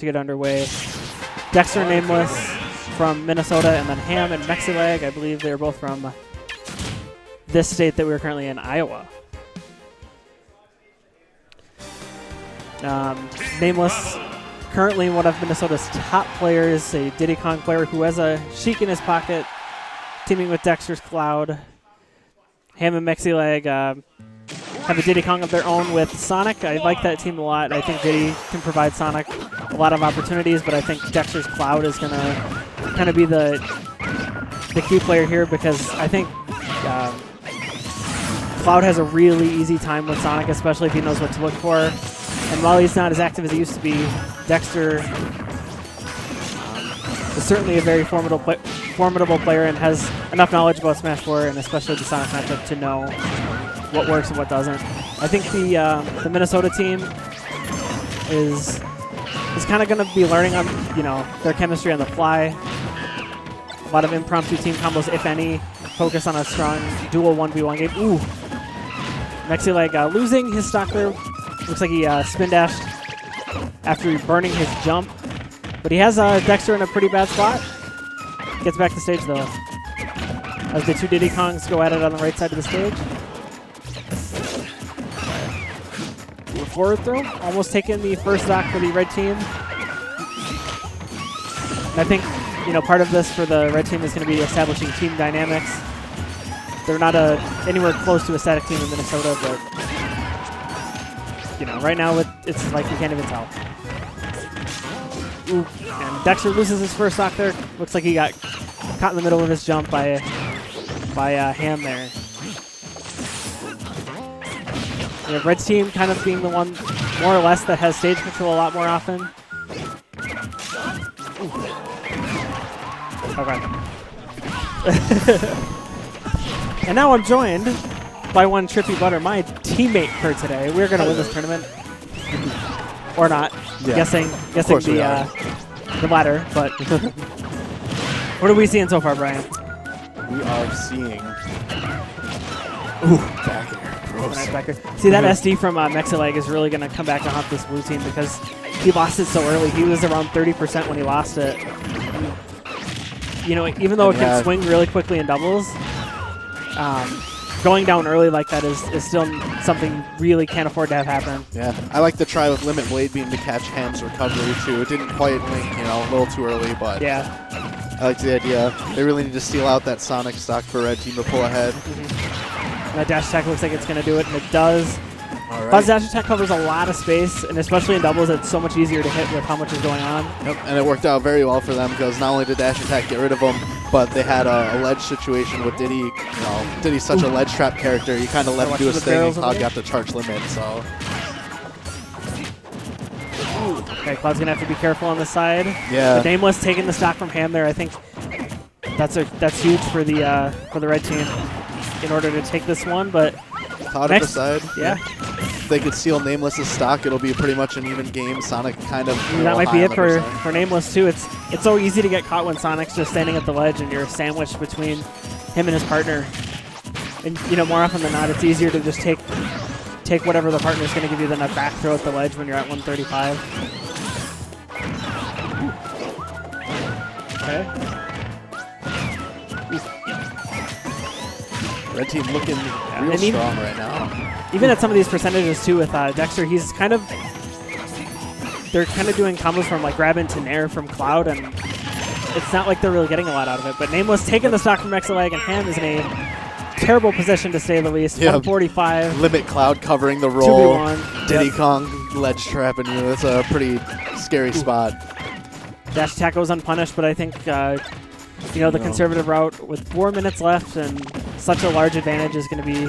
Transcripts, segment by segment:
to get underway. Dextr and NameLess from Minnesota, and then Ham and MexiLAG. I believe they're both from this state that we're currently in, Iowa. NameLess, currently one of Minnesota's top players, a Diddy Kong player who has a Sheik in his pocket, teaming with Dexter's Cloud. Ham and MexiLAG have a Diddy Kong of their own with Sonic. I like that team a lot. I think Diddy can provide Sonic a lot of opportunities, but I think Dexter's Cloud is going to kind of be the key player here, because I think Cloud has a really easy time with Sonic, especially if he knows what to look for. And while he's not as active as he used to be, Dexter is certainly a very formidable player and has enough knowledge about Smash 4 and especially the Sonic matchup to know what works and what doesn't. I think the Minnesota team is kind of going to be learning on their chemistry on the fly. A lot of impromptu team combos, if any. Focus on a strong dual 1v1 game. Ooh, MexiLAG losing his stock there. Looks like he spin dashed after burning his jump, but he has Dexter in a pretty bad spot. Gets back to stage though, as the two Diddy Kongs go at it on the right side of the stage. Forward throw, almost taking the first stock for the red team. And I think part of this for the red team is going to be establishing team dynamics. They're not anywhere close to a static team in Minnesota, but right now it's like you can't even tell. Ooh, and Dexter loses his first stock there. Looks like he got caught in the middle of his jump by Ham there. Red's team kind of being the one, more or less, that has stage control a lot more often. Okay. And now I'm joined by one trippybutter, my teammate for today. We're going to win this tournament. Or not. Yeah. Guessing the latter, but what are we seeing so far, Brian? We are seeing back air. Gross. Right, back air. See, that SD from MexiLAG is really going to come back to haunt this blue team because he lost it so early. He was around 30% when he lost it. And, even though it can swing really quickly in doubles, going down early like that is still something you really can't afford to have happen. Yeah, I like the try with Limit Blade beam to catch Ham's recovery too. It didn't quite link, a little too early, but yeah, I like the idea. They really need to steal out that Sonic stock for Red Team to pull ahead. That dash attack looks like it's going to do it, and it does. All right. Cloud's dash attack covers a lot of space, and especially in doubles, it's so much easier to hit with how much is going on. Yep, and it worked out very well for them because not only did dash attack get rid of them, but they had a ledge situation with Diddy. Diddy's such a ledge trap character. You kind of let him do his thing, and Cloud got the charge limit. So. Okay, Cloud's going to have to be careful on the side. Yeah. The NameLess taking the stock from Ham there. I think that's huge for the red team in order to take this one, but Cloud at the side. Yeah. If they could steal NameLess's stock, it'll be pretty much an even game. Sonic kind of. That might be it for NameLess too. It's so easy to get caught when Sonic's just standing at the ledge and you're sandwiched between him and his partner. And more often than not, it's easier to just take whatever the partner's going to give you than a back throw at the ledge when you're at 135. Okay. Red team looking real strong right now. Even at some of these percentages too with Dexter, they're kind of doing combos from like grab into nair from Cloud, and it's not like they're really getting a lot out of it. But NameLess taking the stock from MexiLAG, and Ham is in a terrible position to say the least. 145. Limit Cloud covering the roll. 2v1. Diddy Kong ledge trapping you. That's a pretty scary spot. Dash attack goes unpunished, but I think the conservative route with 4 minutes left and such a large advantage is going to be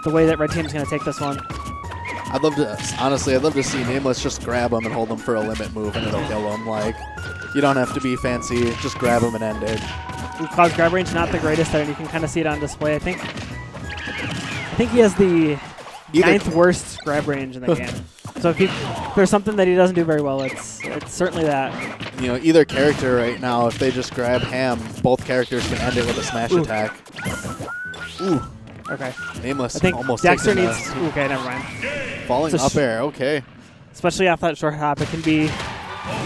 the way that red team's going to take this one. I'd love to see NameLess just grab him and hold him for a limit move, and it'll kill him. Like, you don't have to be fancy, just grab him and end it. Cloud's grab range not the greatest there, and you can kind of see it on display. I think he has the 9th worst grab range in the game. So if there's something that he doesn't do very well, it's certainly that. Either character right now, if they just grab Ham, both characters can end it with a smash attack. Ooh. Okay. NameLess I think almost Dexter needs. Okay, never mind. Falling up air. Okay. Especially off that short hop, it can be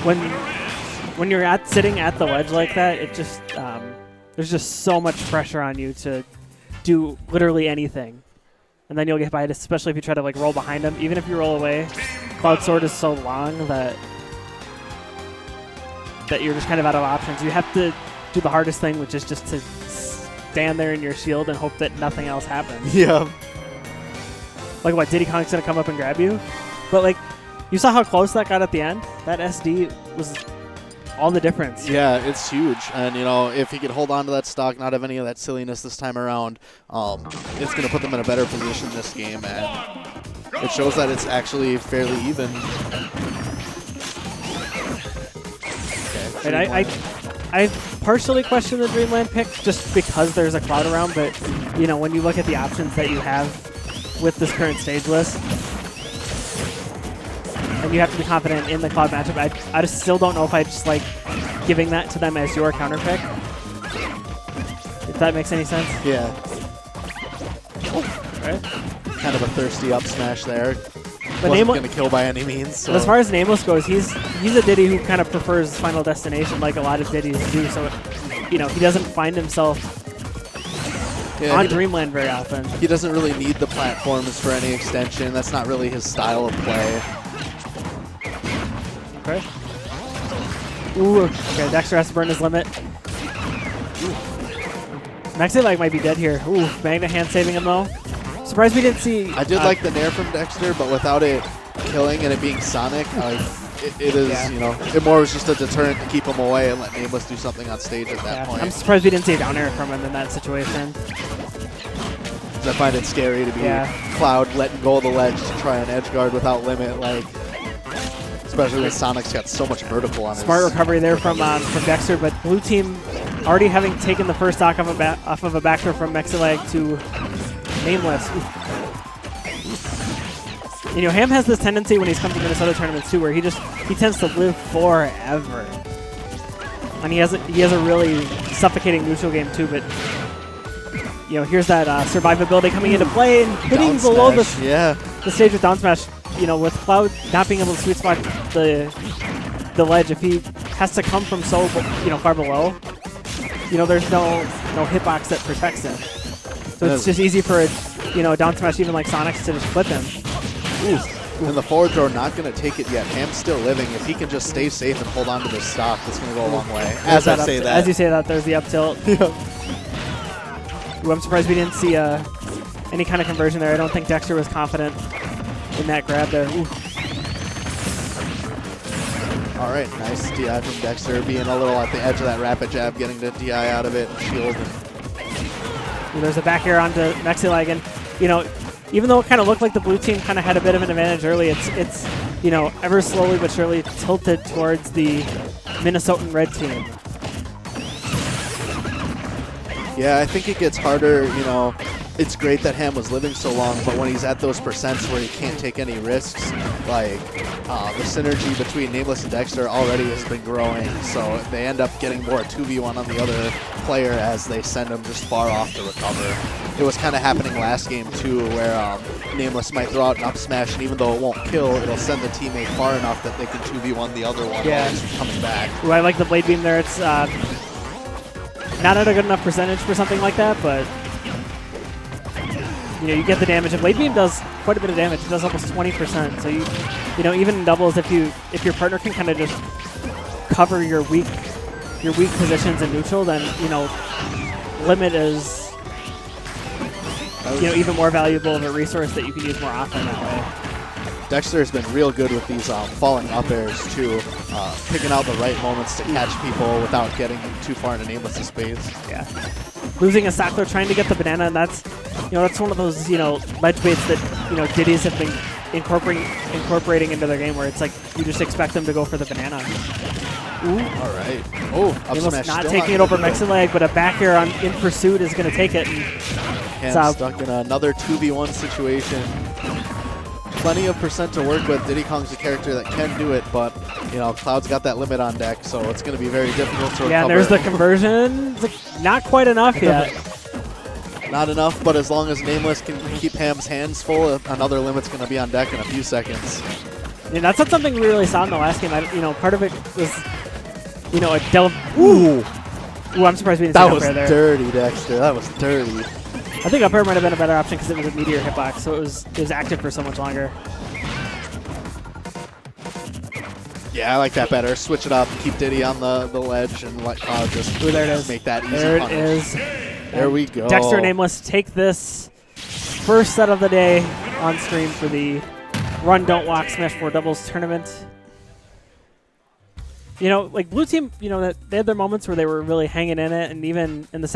when you're sitting at the ledge like that, it just there's just so much pressure on you to do literally anything, and then you'll get by it, especially if you try to like roll behind him. Even if you roll away, Cloud Sword is so long that you're just kind of out of options. You have to do the hardest thing, which is just to stand there in your shield and hope that nothing else happens. Yeah. Like what, Diddy Kong's gonna come up and grab you? But like, you saw how close that got at the end? That SD was all the difference. Yeah, it's huge. And, you know, if he could hold on to that stock, not have any of that silliness this time around, it's going to put them in a better position this game. And it shows that it's actually fairly even. Okay, and I partially question the Dreamland pick just because there's a Cloud around, but, you know, when you look at the options that you have with this current stage list, and you have to be confident in the Cloud matchup, I just still don't know if I just like giving that to them as your counter pick. If that makes any sense. Yeah. Okay. Kind of a thirsty up smash there. But wasn't going to kill by any means. So. As far as NameLess goes, he's a Diddy who kind of prefers Final Destination like a lot of Diddies do. So, you know, he doesn't find himself on Dreamland very often. He doesn't really need the platforms for any extension. That's not really his style of play. Okay. Ooh, okay, dextr has to burn his limit. MexiLAG might be dead here. Ooh, Magna hand saving him though. Surprised we didn't see... I did like the nair from dextr, but without it killing and it being Sonic, it is, you know, it more was just a deterrent to keep him away and let NameLess do something on stage at that point. I'm surprised we didn't see a down air from him in that situation. I find it scary to be Cloud letting go of the ledge to try an edge guard without limit, like... Especially when Sonic's got so much vertical on his... Smart recovery there from dextr, but blue team already having taken the first stock off of a back throw from MexiLAG to NameLess. You know, Ham has this tendency when he's come to Minnesota tournaments too, where he tends to live forever, and he has a really suffocating neutral game too. But you know, here's that survivability coming into play and hitting below the stage with down smash. You know, with Cloud not being able to sweet spot the ledge, if he has to come from so far below, you know, there's no hitbox that protects him. So it's just easy for a down smash even like Sonic's to just flip him. Ooh. And the forward throw not going to take it yet. Ham's still living. If he can just stay safe and hold on to this stock, that's going to go a long way. As you say that, there's the up tilt. Ooh, I'm surprised we didn't see any kind of conversion there. I don't think dextr was confident in that grab there. Ooh. All right, nice DI from dextr, being a little at the edge of that rapid jab, getting the DI out of it, shield. Ooh, there's a back air onto MexiLAG, and you know, even though it kind of looked like the blue team kind of had a bit of an advantage early, it's you know, ever slowly but surely tilted towards the Minnesotan red team. Yeah, I think it gets harder, you know. It's great that Ham was living so long, but when he's at those percents where he can't take any risks, like the synergy between NameLess and dextr already has been growing, so they end up getting more 2v1 on the other player as they send him just far off to recover. It was kind of happening last game too, where NameLess might throw out an up smash, and even though it won't kill, it'll send the teammate far enough that they can 2v1 the other one while he's coming back. Ooh, I like the blade beam there. It's not at a good enough percentage for something like that, but you know, you get the damage. And blade beam does quite a bit of damage. It does almost 20%. So you know, even in doubles, if your partner can kind of just cover your weak positions in neutral, then you know, limit is even more valuable of a resource that you can use more often that way. dextr has been real good with these falling up airs too, picking out the right moments to catch people without getting too far into NameLess' space. Yeah, losing a stock throw, trying to get the banana, and that's one of those ledge baits that Diddies have been incorporating into their game, where it's like you just expect them to go for the banana. Ooh. All right. Oh, up smash. Not taking it over MexiLAG, but a back air in pursuit is going to take it. And stuck in another 2v1 situation. Plenty of percent to work with. Diddy Kong's a character that can do it, but Cloud's got that limit on deck, so it's going to be very difficult to recover. Yeah, and there's the conversion. Not quite enough yet. Not enough, but as long as NameLess can keep Ham's hands full, another limit's going to be on deck in a few seconds. And that's not something we really saw in the last game. Part of it was, a Ooh, I'm surprised we didn't see That was up air there. dirty, Dexter. That was dirty. I think up air might have been a better option because it was a meteor hitbox, so it was active for so much longer. Yeah, I like that better. Switch it up, keep Diddy on the ledge, and let Cloud just Ooh, there it is. make that easy There punish. it is. There we go. Dextr and NameLess take this first set of the day on stream for the Run Don't Walk Smash 4 Doubles tournament. Blue team, they had their moments where they were really hanging in it, and even in the second